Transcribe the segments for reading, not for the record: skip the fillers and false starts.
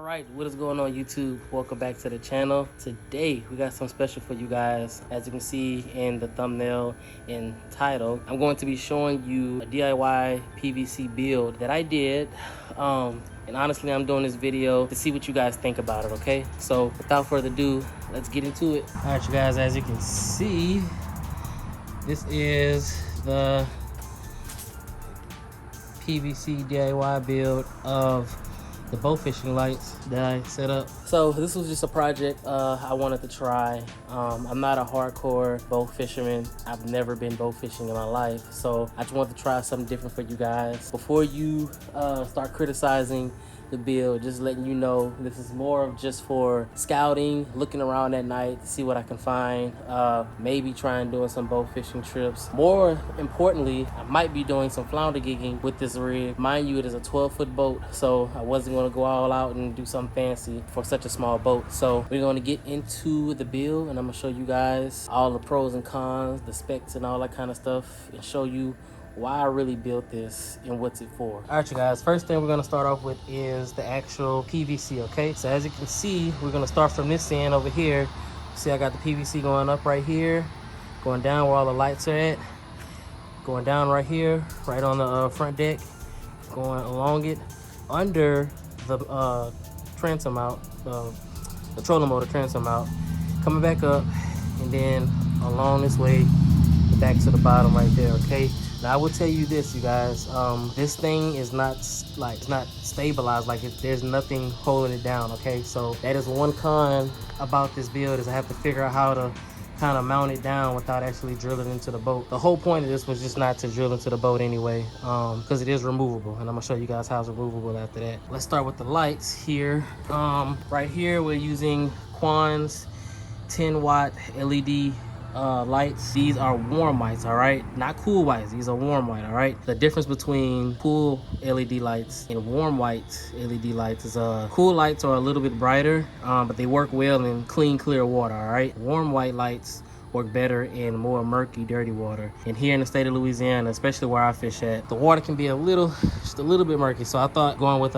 Alright, what is going on YouTube? Welcome back to the channel. Today we got something special for you guys. As you can see in the thumbnail and title, I'm going to be showing you a DIY PVC build that I did. And honestly, I'm doing this video to see what you guys think about it, okay? So without further ado, let's get into it. Alright you guys, as you can see, this is the PVC DIY build of the bow fishing lights that I set up. So this was just a project I wanted to try. I'm not a hardcore bow fisherman. I've never been bow fishing in my life, so I just wanted to try something different for you guys. Before you start criticizing the build, just letting you know this is more of just for scouting, looking around at night to see what I can find, maybe trying doing some bow fishing trips. More importantly, I might be doing some flounder gigging with this rig. Mind you, it is a 12-foot boat, so I wasn't going to go all out and do something fancy for such a small boat. So we're going to get into the build, and I'm going to show you guys all the pros and cons, the specs and all that kind of stuff, and show you why I really built this and what's it for. All right, you guys, first thing we're gonna start off with is the actual PVC, okay? So as you can see, we're gonna start from this end over here. See, I got the PVC going up right here, going down where all the lights are at, going down right here, right on the front deck, going along it, under the transom mount, the trolling motor transom mount, coming back up, and then along this way, back to the bottom right there, okay? Now I will tell you this, you guys, this thing is not it's not stabilized, like there's nothing holding it down, okay? So that is one con about this build, is I have to figure out how to kind of mount it down without actually drilling into the boat. The whole point of this was just not to drill into the boat anyway, because it is removable, and I'm gonna show you guys how it's removable after that. Let's start with the lights here. Right here we're using Quan's 10-watt LED lights. These are warm whites, all right? Not cool whites, these are warm white, all right? The difference between cool LED lights and warm white LED lights is cool lights are a little bit brighter, but they work well in clean, clear water, all right? Warm white lights work better in more murky, dirty water. And here in the state of Louisiana, especially where I fish at, the water can be just a little bit murky. So I thought going with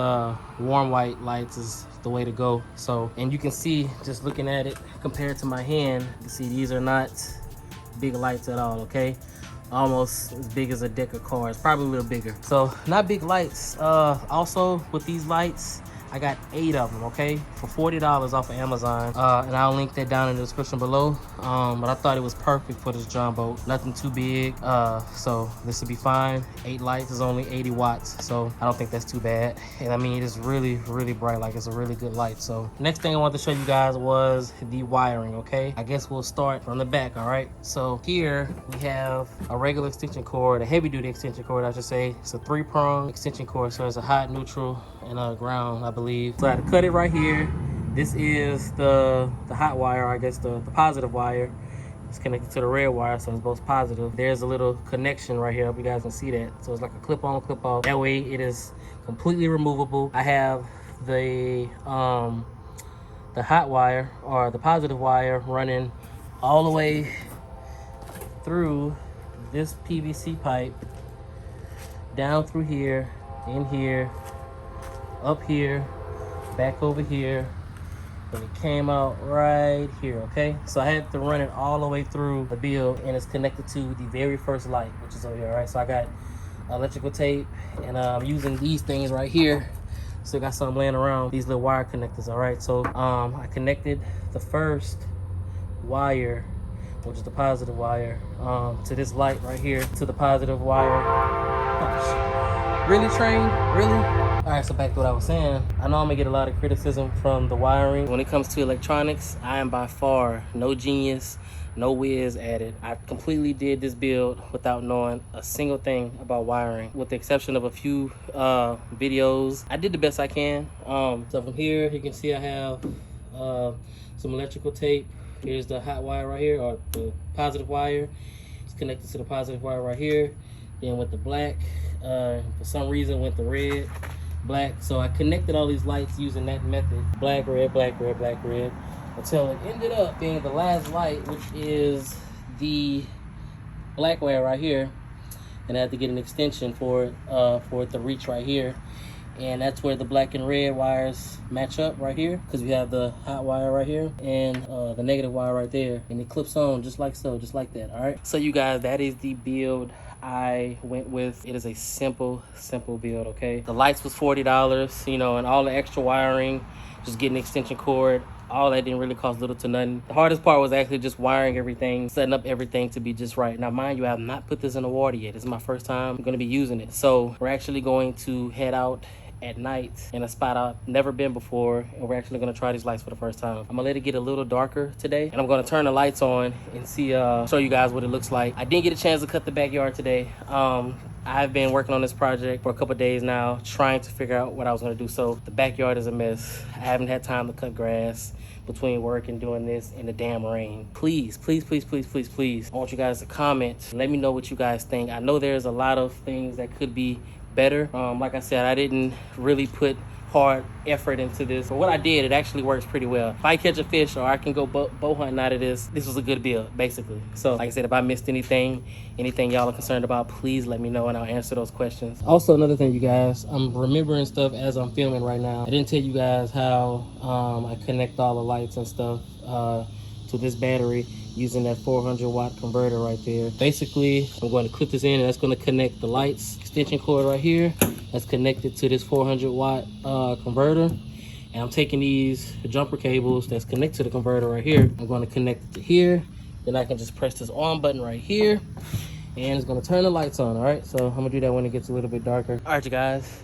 warm white lights is the way to go. So, and you can see, just looking at it compared to my hand, you can see these are not big lights at all, okay? Almost as big as a deck of cards, probably a little bigger. So not big lights. Also with these lights, I got 8 of them, okay, for $40 off of Amazon, and I'll link that down in the description below. But I thought it was perfect for this John boat, nothing too big, so this would be fine. 8 lights is only 80 watts, so I don't think that's too bad. And I mean, it's really, really bright, like it's a really good light. So next thing I wanted to show you guys was the wiring, okay? I guess we'll start from the back, all right? So here we have a regular extension cord, a heavy duty extension cord, I should say. It's a 3-prong extension cord, so it's a hot, neutral, and a ground, I believe. So I had to cut it right here. This is the hot wire, I guess the positive wire. It's connected to the red wire, so it's both positive. There's a little connection right here. I hope you guys can see that. So it's like a clip-on, clip-off. That way it is completely removable. I have the hot wire, or the positive wire, running all the way through this PVC pipe, down through here, in here, up here, back over here, and it came out right here, okay? So I had to run it all the way through the build, and it's connected to the very first light, which is over here, right? So I got electrical tape, and I'm using these things right here. Still got some laying around, these little wire connectors, all right? So I connected the first wire, which is the positive wire, to this light right here, to the positive wire. Oh, really, Train? Really? All right, so back to what I was saying. I know I'm gonna get a lot of criticism from the wiring. When it comes to electronics, I am by far no genius, no whiz at it. I completely did this build without knowing a single thing about wiring, with the exception of a few videos. I did the best I can. So from here, you can see I have some electrical tape. Here's the hot wire right here, or the positive wire. It's connected to the positive wire right here. Then with the black, for some reason went the red, black. So I connected all these lights using that method, black, red, black, red, black, red, until it ended up being the last light, which is the black wire right here. And I had to get an extension for it to reach right here. and that's where the black and red wires match up right here, because we have the hot wire right here and the negative wire right there, and it clips on just like so, just like that. All right, so you guys, that is the build I went with. It is a simple build. Okay, the lights was $40, you know, and all the extra wiring, just getting an extension cord, all that didn't really cost little to nothing. The hardest part was actually just wiring everything, setting up everything to be just right. Now mind you, I have not put this in the water yet. This is my first time I'm going to be using it, so we're actually going to head out at night in a spot I've never been before, and we're actually going to try these lights for the first time. I'm gonna let it get a little darker today, and I'm going to turn the lights on and see show you guys what it looks like. I didn't get a chance to cut the backyard today. I've been working on this project for a couple days now, trying to figure out what I was going to do. So the backyard is a mess. I haven't had time to cut grass between work and doing this in the damn rain. Please, please, please, please, please, please, I want you guys to comment. Let me know what you guys think. I know there's a lot of things that could be better. Like I said, I didn't really put hard effort into this, but what I did, it actually works pretty well. If I catch a fish or I can go bow hunting out of this was a good build, basically. So like I said, if I missed anything y'all are concerned about, please let me know and I'll answer those questions. Also, another thing, you guys, I'm remembering stuff as I'm filming right now. I didn't tell you guys how I connect all the lights and stuff to this battery using that 400 watt converter right there. Basically, I'm going to clip this in, and that's going to connect the lights extension cord right here. That's connected to this 400 watt converter. And I'm taking these jumper cables that's connected to the converter right here. I'm going to connect it to here. Then I can just press this on button right here, and it's going to turn the lights on. All right, so I'm going to do that when it gets a little bit darker. All right, you guys,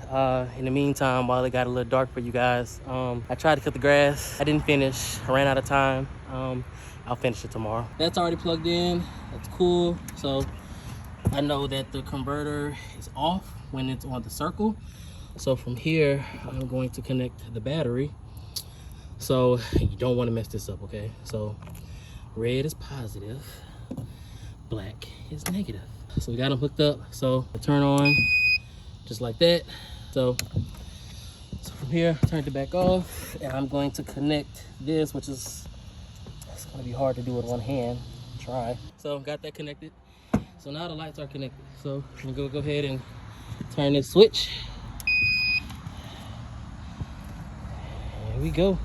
in the meantime, while it got a little dark for you guys, I tried to cut the grass. I didn't finish. I ran out of time. I'll finish it tomorrow. That's already plugged in. That's cool. So I know that the converter is off when it's on the circle. So from here, I'm going to connect the battery. So you don't want to mess this up, okay? So red is positive, black is negative. So we got them hooked up. So I turn on just like that. So from here, I turned it back off, and I'm going to connect this, which is, it's gonna be hard to do with one hand. Try. So got that connected. So now the lights are connected. So I'm gonna go ahead and turn this switch. There we go.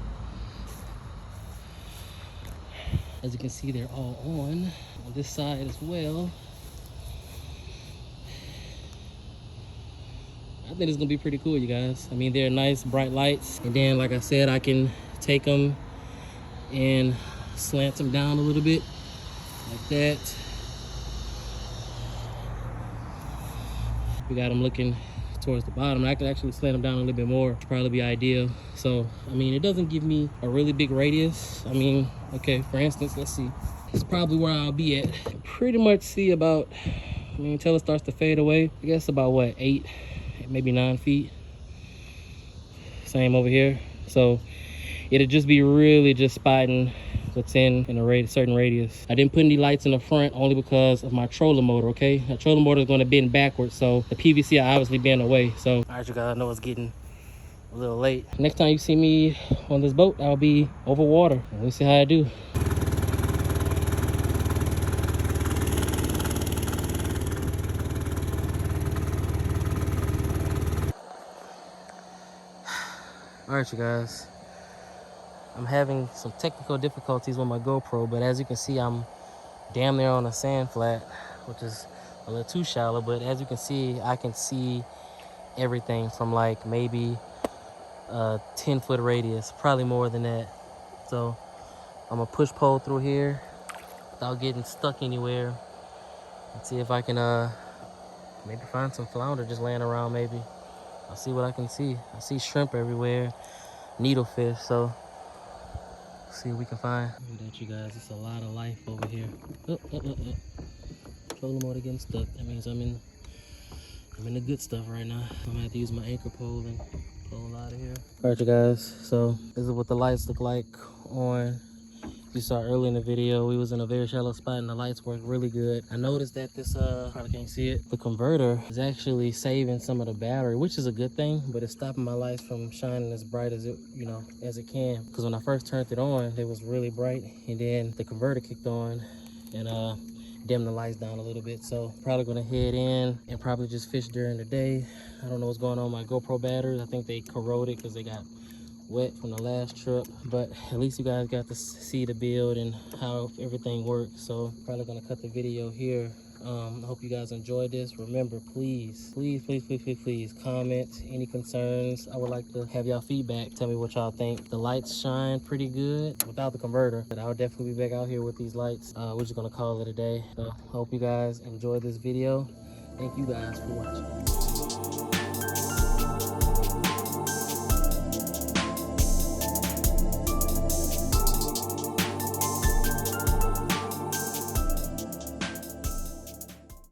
As you can see, they're all on this side as well. I think it's gonna be pretty cool, you guys. I mean, they're nice bright lights, and then like I said, I can take them and slant them down a little bit like that. We got them looking towards the bottom. I could actually slant them down a little bit more. It'd probably be ideal. So I mean, it doesn't give me a really big radius. I mean, okay, for instance, let's see, this is probably where I'll be at. Pretty much see about, I mean, until it starts to fade away, I guess about what, 8, maybe 9 feet. Same over here. So it'll just be really just spotting what's in a certain radius. I didn't put any lights in the front only because of my trolling motor, okay? The trolling motor is going to bend backwards, so the PVC obviously bend away. So all right, you guys, I know it's getting a little late. Next time you see me on this boat, I'll be over water. We'll see how I do. All right, you guys, I'm having some technical difficulties with my GoPro, but as you can see, I'm damn near on a sand flat, which is a little too shallow. But as you can see, I can see everything from like maybe a 10-foot radius, probably more than that. So I'm gonna push pole through here without getting stuck anywhere and see if I can maybe find some flounder just laying around. Maybe I'll see what I can see. I see shrimp everywhere, needlefish, so see what we can find. Look at that, you guys, it's a lot of life over here. Trolling motor getting stuck. That means I'm in the good stuff right now. I'm gonna have to use my anchor pole and pull out of here. All right, you guys, so this is what the lights look like on. You saw earlier in the video, we was in a very shallow spot and the lights work really good. I noticed that this, probably can't see it, the converter is actually saving some of the battery, which is a good thing, but it's stopping my lights from shining as bright as it, you know, as it can. Because when I first turned it on, it was really bright, and then the converter kicked on and dim the lights down a little bit. So probably gonna head in and probably just fish during the day. I don't know what's going on with my GoPro batteries. I think they corroded because they got wet from the last trip, but at least you guys got to see the build and how everything works. So probably gonna cut the video here. I hope you guys enjoyed this. Remember, please comment any concerns. I would like to have y'all feedback. Tell me what y'all think. The lights shine pretty good without the converter, but I'll definitely be back out here with these lights. We're just gonna call it a day. So hope you guys enjoyed this video. Thank you guys for watching.